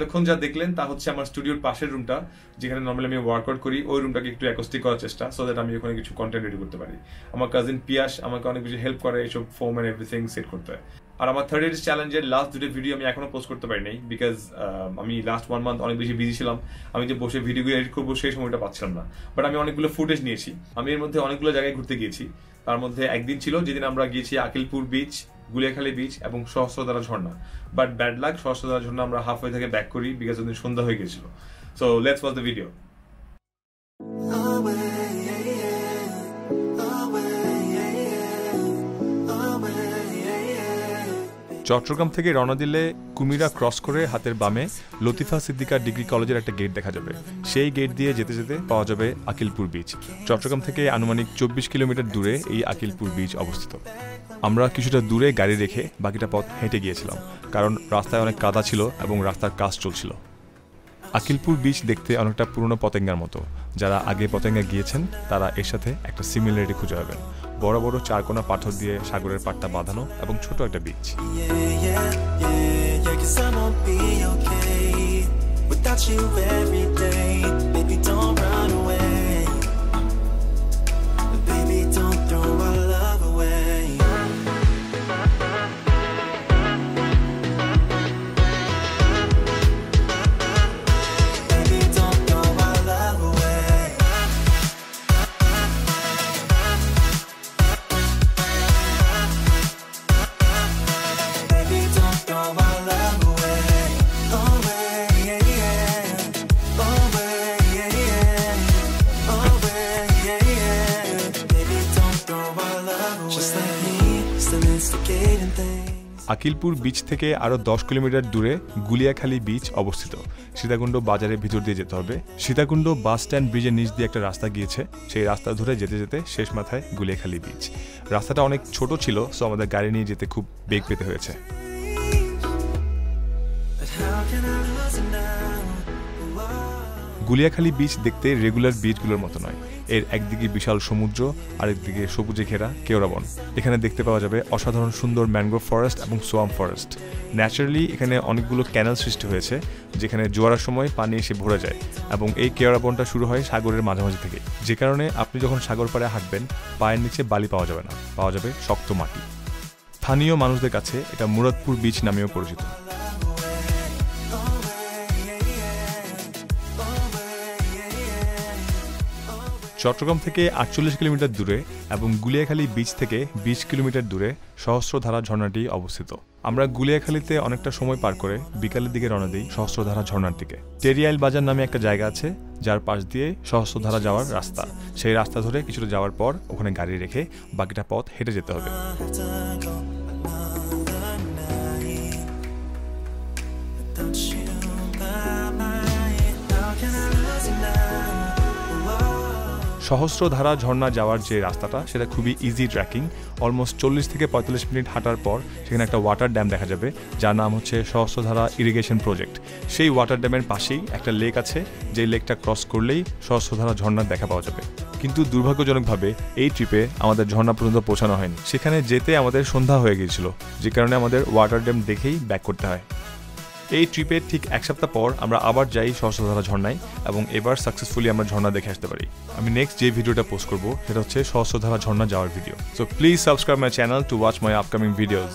এতক্ষণ যা দেখলেন তা হচ্ছে আমার স্টুডিওর পাশের রুমটা, যেখানে নর্মালি আমি ওয়ার্কআউট করি। ওই রুমটাকে একটু অ্যাকোস্টিক করার চেষ্টা, সো দ্যাট আমি ওখানে কিছু কন্টেন্ট রেডি করতে পারি। আমার কাজিন পিয়াস আমাকে অনেক বেশি হেল্প করে এইসব ফোম এন্ড এভরিথিং সেট করতে। আর আমার 30 days চ্যালেঞ্জের লাস্ট 2টা ভিডিও আমি এখনো পোস্ট করতে পারি নাই, বিকজ আমি লাস্ট 1 month অনেক বেশি বিজি ছিলাম। আমি যে বসে ভিডিওগুলো এডিট করবো সেই সময়টা পাচ্ছিলাম না। বাট আমি অনেকগুলো ফুটেজ নিয়েছি। আমি এর মধ্যে অনেকগুলো জায়গায় ঘুরতে গিয়েছি। তার মধ্যে একদিন ছিল যেদিন আমরা গিয়েছি আকিলপুর বিচ, গুলিয়াখালী বিচ এবং সহস্রধারা ঝর্ণা। বাট ব্যাড লাক, সহস্রধারা ঝর্ণা আমরা হাফওয়ে থেকে ব্যাক করি, বিকজ ওদিন সন্ধ্যা হয়ে গেছিল। So let's watch the video. Chittagong থেকে রওনা দিলে কুমিরা ক্রস করে হাতের বামে লতিফা সিদ্দিকা ডিগ্রি কলেজের একটা গেট দেখা যাবে। সেই গেট দিয়ে যেতে যেতে পাওয়া যাবে আকিলপুর বিচ। চট্টগ্রাম থেকে আনুমানিক 24 কিলোমিটার দূরে এই আকিলপুর বিচ অবস্থিত। আমরা কিছুটা দূরে গাড়ি রেখে বাকিটা পথ হেঁটে গিয়েছিলাম, কারণ রাস্তায় অনেক কাদা ছিল এবং রাস্তার কাজ চলছিল। আকিলপুর বিচ দেখতে অনেকটা পুরনো পতেঙ্গার মতো। যারা আগে পতেঙ্গা গিয়েছেন তারা এর সাথে একটা সিমিলারিটি খুঁজে পাবেন। বড় বড় চারকোনা পাথর দিয়ে সাগরের পাড়টা বাঁধানো এবং ছোট একটা বিচ। আকিলপুর বিচ থেকে আরও 10 কিলোমিটার দূরে গুলিয়াখালী বিচ অবস্থিত। সীতাকুণ্ড বাজারের ভিতর দিয়ে যেতে হবে। সীতাকুণ্ড বাস স্ট্যান্ড ব্রিজের নিচ দিয়ে একটা রাস্তা গিয়েছে, সেই রাস্তা ধরে যেতে যেতে শেষ মাথায় গুলিয়াখালী বিচ। রাস্তাটা অনেক ছোট ছিল, সো আমাদের গাড়ি নিয়ে যেতে খুব বেগ পেতে হয়েছে। গুলিয়াখালী বিচ দেখতে রেগুলার বিচগুলোর মতো নয়। এর একদিকে বিশাল সমুদ্র, আরেকদিকে সবুজে ঘেরা কেওড়া বন। এখানে দেখতে পাওয়া যাবে অসাধারণ সুন্দর ম্যানগ্রোভ ফরেস্ট এবং সোয়াম ফরেস্ট। ন্যাচারালি এখানে অনেকগুলো ক্যানাল সৃষ্টি হয়েছে, যেখানে জোয়ারের সময় পানি এসে ভরে যায় এবং এই কেওড়া বনটা শুরু হয় সাগরের মাঝামাঝি থেকে, যে কারণে আপনি যখন সাগর পাড়ে হাঁটবেন পায়ের নিচে বালি পাওয়া যাবে না, পাওয়া যাবে শক্ত মাটি। স্থানীয় মানুষদের কাছে এটা মুরাদপুর বিচ নামেও পরিচিত। চট্টগ্রাম থেকে 48 কিলোমিটার দূরে এবং গুলিয়াখালী বিচ থেকে 20 কিলোমিটার দূরে সহস্রধারা ঝর্ণাটি অবস্থিত। আমরা গুলিয়াখালীতে অনেকটা সময় পার করে বিকালের দিকে রওনা দিই সহস্রধারা ঝর্ণার দিকে। টেরিয়াইল বাজার নামে একটা জায়গা আছে, যার পাশ দিয়ে সহস্রধারা যাওয়ার রাস্তা। সেই রাস্তা ধরে কিছুটা যাওয়ার পর ওখানে গাড়ি রেখে বাকিটা পথ হেঁটে যেতে হবে। সহস্রধারা ঝর্ণা যাওয়ার যে রাস্তাটা সেটা খুবই ইজি ট্র্যাকিং। অলমোস্ট 40 থেকে 45 মিনিট হাঁটার পর সেখানে একটা ওয়াটার ড্যাম দেখা যাবে, যার নাম হচ্ছে সহস্রধারা ইরিগেশন প্রজেক্ট। সেই ওয়াটার ড্যামের পাশেই একটা লেক আছে, যে লেকটা ক্রস করলেই সহস্রধারা ঝর্ণার দেখা পাওয়া যাবে। কিন্তু দুর্ভাগ্যজনকভাবে এই ট্রিপে আমাদের ঝর্ণা পর্যন্ত পৌঁছানো হয়নি। সেখানে যেতে আমাদের সন্ধ্যা হয়ে গিয়েছিল, যে কারণে আমাদের ওয়াটার ড্যাম দেখেই ব্যাক করতে হয়। এই ট্রিপের ঠিক 1 সপ্তাহ পর আমরা আবার যাই সহস্রধারা ঝর্ণায় এবং এবার সাকসেসফুলি আমরা ঝর্ণা দেখে আসতে পারি। আমি নেক্সট যে ভিডিওটা পোস্ট করবো সেটা হচ্ছে সহস্রধারা ঝর্ণা যাওয়ার video. So please subscribe my channel to watch my upcoming videos.